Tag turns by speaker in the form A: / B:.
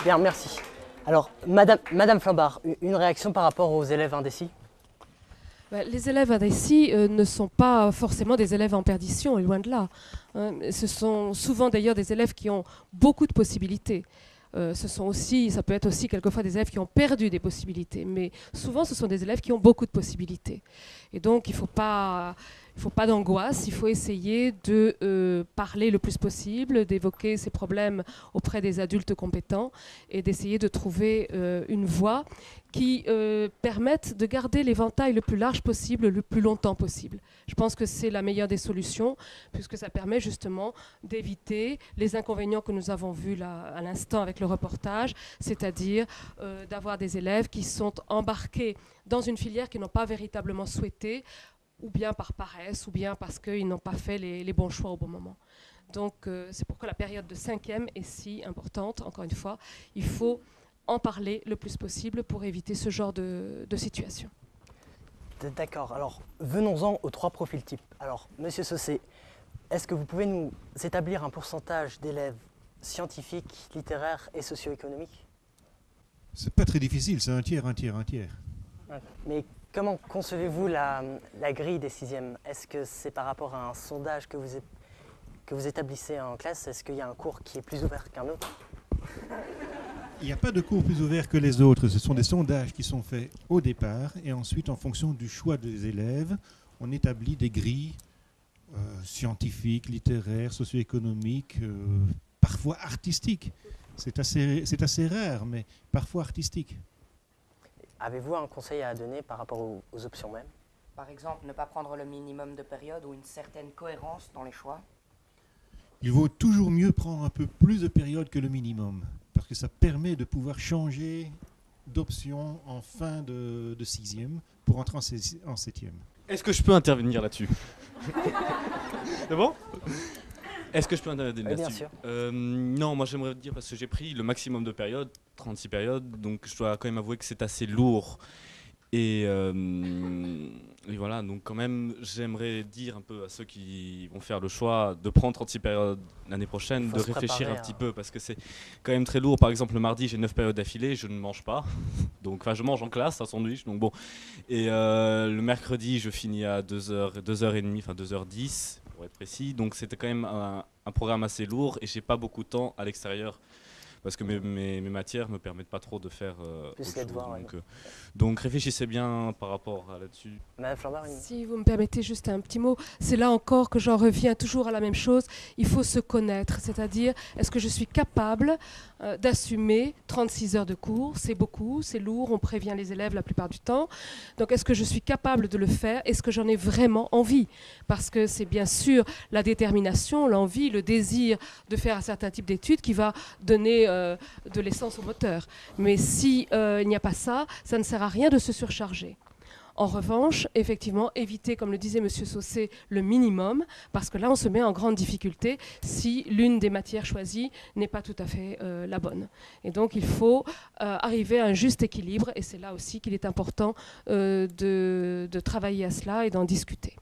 A: Bien, merci. Alors, Madame Flambard, une réaction par rapport aux élèves indécis?
B: Les élèves indécis ne sont pas forcément des élèves en perdition, et loin de là. Ce sont souvent d'ailleurs des élèves qui ont beaucoup de possibilités. Ça peut être aussi quelquefois des élèves qui ont perdu des possibilités, mais souvent ce sont des élèves qui ont beaucoup de possibilités. Et donc il ne faut pas d'angoisse, il faut essayer de parler le plus possible, d'évoquer ces problèmes auprès des adultes compétents et d'essayer de trouver une voie qui permette de garder l'éventail le plus large possible, le plus longtemps possible. Je pense que c'est la meilleure des solutions, puisque ça permet justement d'éviter les inconvénients que nous avons vus là, à l'instant avec le reportage, c'est-à-dire d'avoir des élèves qui sont embarqués dans une filière qu'ils n'ont pas véritablement souhaité, ou bien par paresse, ou bien parce qu'ils n'ont pas fait les bons choix au bon moment. Donc c'est pourquoi la période de 5e est si importante. Encore une fois, il faut en parler le plus possible pour éviter ce genre de situation.
A: D'accord, alors venons-en aux 3 profils types. Alors, Monsieur Saucé, est-ce que vous pouvez nous établir un pourcentage d'élèves scientifiques, littéraires et socio-économiques?
C: C'est pas très difficile, c'est un tiers, un tiers, un tiers.
A: Mais comment concevez-vous la grille des 6e? Est-ce que c'est par rapport à un sondage que vous établissez en classe? Est-ce qu'il y a un cours qui est plus ouvert qu'un autre?
C: Il n'y a pas de cours plus ouverts que les autres. Ce sont des sondages qui sont faits au départ et ensuite, en fonction du choix des élèves, on établit des grilles scientifiques, littéraires, socio-économiques, parfois artistiques. C'est assez rare, mais parfois artistiques.
A: Avez-vous un conseil à donner par rapport aux options mêmes?
D: Par exemple, ne pas prendre le minimum de périodes ou une certaine cohérence dans les choix.
C: Il vaut toujours mieux prendre un peu plus de périodes que le minimum, parce que ça permet de pouvoir changer d'option en fin de 6e pour entrer en 7e.
E: Est-ce que je peux intervenir là-dessus? C'est bon? Est-ce que je peux intervenir là-dessus?
A: Bien sûr.
E: Non, moi j'aimerais dire, parce que j'ai pris le maximum de périodes, 36 périodes, donc je dois quand même avouer que c'est assez lourd. Et voilà, donc quand même, j'aimerais dire un peu à ceux qui vont faire le choix de prendre 36 périodes l'année prochaine, de réfléchir un petit peu, parce que c'est quand même très lourd. Par exemple, le mardi, j'ai 9 périodes d'affilée, je ne mange pas. Donc, enfin, je mange en classe, un sandwich, donc bon. Et le mercredi, je finis à 2h30, enfin 2h10, pour être précis. Donc, c'était quand même un programme assez lourd, et j'ai pas beaucoup de temps à l'extérieur. Parce que mes matières ne me permettent pas trop de faire
A: plus les devoirs.
E: Donc réfléchissez bien par rapport à là-dessus.
A: Madame Flambard,
B: Si vous me permettez juste un petit mot, c'est là encore que j'en reviens toujours à la même chose. Il faut se connaître, c'est-à-dire est-ce que je suis capable d'assumer 36 heures de cours? C'est beaucoup, c'est lourd, on prévient les élèves la plupart du temps. Donc est-ce que je suis capable de le faire? Est-ce que j'en ai vraiment envie? Parce que c'est bien sûr la détermination, l'envie, le désir de faire un certain type d'études qui va donner de l'essence au moteur. Mais si il n'y a pas ça, ça ne sert à rien de se surcharger. En revanche, effectivement, éviter, comme le disait M. Saucé, le minimum, parce que là, on se met en grande difficulté si l'une des matières choisies n'est pas tout à fait la bonne. Et donc, il faut arriver à un juste équilibre, et c'est là aussi qu'il est important de travailler à cela et d'en discuter.